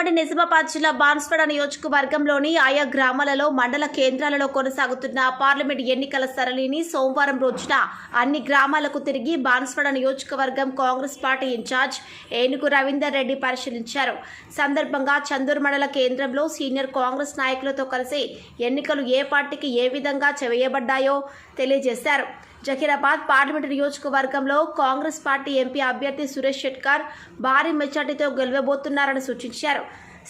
ఉమ్మడి నిజామాబాద్ జిల్లా బాన్స్వాడ నియోజకవర్గంలోని ఆయా గ్రామాలలో మండల కేంద్రాలలో కొనసాగుతున్న పార్లమెంట్ ఎన్నికల సరళిని సోమవారం రోజున అన్ని గ్రామాలకు తిరిగి బాన్స్వాడ నియోజకవర్గం కాంగ్రెస్ పార్టీ ఇన్ఛార్జ్ ఏనుగు రవీందర్ రెడ్డి పరిశీలించారు. సందర్భంగా చందూరు మండల కేంద్రంలో సీనియర్ కాంగ్రెస్ నాయకులతో కలిసి ఎన్నికలు ఏ పార్టీకి ఏ విధంగా చేయబడ్డాయో తెలియజేశారు. జహీరాబాద్ పార్లమెంటు నియోజకవర్గంలో కాంగ్రెస్ పార్టీ ఎంపీ అభ్యర్థి సురేష్ షెట్కర్ భారీ మెజార్టీతో గెలవబోతున్నారని సూచించారు.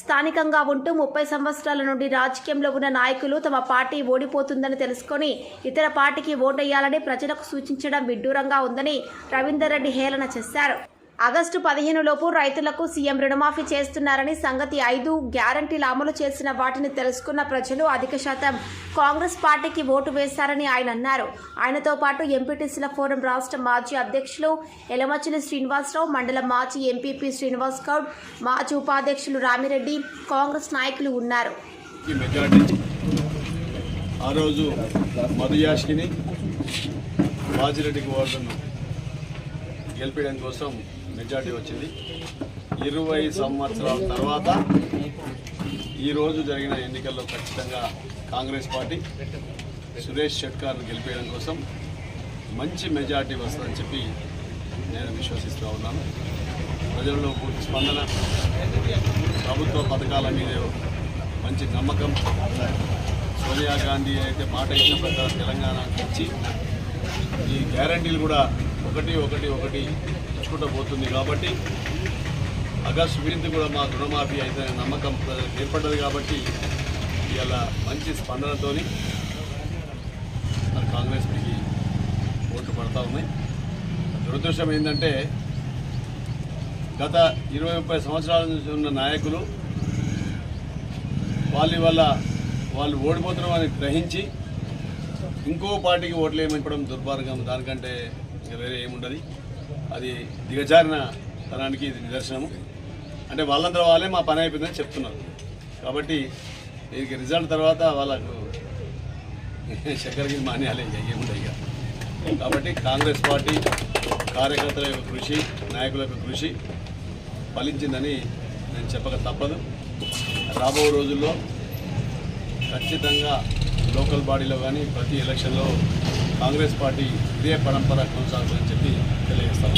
స్థానికంగా ఉంటూ 30 సంవత్సరాల నుండి రాజకీయంలో ఉన్న నాయకులు తమ పార్టీ ఓడిపోతుందని తెలుసుకొని ఇతర పార్టీకి ఓటేయాలని ప్రజలకు సూచించడం విడ్డూరంగా ఉందని రవీందర్ రెడ్డి హేళన చేశారు. ఆగస్టు 15 లోపు రైతులకు సీఎం రుణమాఫీ చేస్తున్నారని, సంగతి 5 గ్యారంటీలు అమలు చేసిన వాటిని తెలుసుకున్న ప్రజలు అధిక శాతం కాంగ్రెస్ పార్టీకి ఓటు వేశారని ఆయన అన్నారు. ఆయనతో పాటు ఎంపీటీసీల ఫోరం రాష్ట్ర మాజీ అధ్యక్షులు ఎలమచిలి శ్రీనివాసరావు, మండల మాజీ ఎంపీపీ శ్రీనివాస్ గౌడ్, మాజీ ఉపాధ్యక్షులు రామిరెడ్డి, కాంగ్రెస్ నాయకులు ఉన్నారు. గెలిపేయడం కోసం మెజార్టీ వచ్చింది. 20 సంవత్సరాల తర్వాత ఈరోజు జరిగిన ఎన్నికల్లో ఖచ్చితంగా కాంగ్రెస్ పార్టీ సురేష్ షెట్కర్ను గెలిపేయడం కోసం మంచి మెజార్టీ వస్తుందని చెప్పి నేను విశ్వసిస్తూ ఉన్నాను. ప్రజల్లో పూర్తి స్పందన, ప్రభుత్వ పథకాల మీద మంచి నమ్మకం, సోనియా గాంధీ అయితే మాట ఇచ్చిన ప్రకారం తెలంగాణకు ఇచ్చి ఈ గ్యారంటీలు కూడా ఒకటి ఇచ్చుకుంటూ పోతుంది. కాబట్టి ఆగస్టు 15 కూడా మా రుణమాఫీ అయితే నమ్మకం ఏర్పడ్డది. కాబట్టి ఇలా మంచి స్పందనతో కాంగ్రెస్కి ఓట్లు పడతా ఉన్నాయి. దురదృష్టం ఏంటంటే గత 20-30 సంవత్సరాల నుంచి ఉన్న నాయకులు వాళ్ళు ఓడిపోతున్నామని గ్రహించి ఇంకో పార్టీకి ఓట్లు వేయమని దుర్మార్గం. దానికంటే వేరే ఏముండదు. అది దిగజారిన తనానికి ఇది నిదర్శనము. అంటే వాళ్ళందరూ వాళ్ళే మా పని అయిపోయిందని చెప్తున్నారు. కాబట్టి దీనికి రిజల్ట్ తర్వాత వాళ్ళకు చక్కెరకి మాన్యాలే ఏముంటాయి ఇక. కాబట్టి కాంగ్రెస్ పార్టీ కార్యకర్తల యొక్క కృషి, నాయకుల యొక్క కృషి ఫలించిందని నేను చెప్పక తప్పదు. రాబో రోజుల్లో ఖచ్చితంగా లోకల్ బాడీలో కానీ ప్రతి ఎలక్షన్లో కాంగ్రెస్ పార్టీ ఇదే పరంపర కొనసాగుతుందని చెప్పి తెలియజేస్తాను.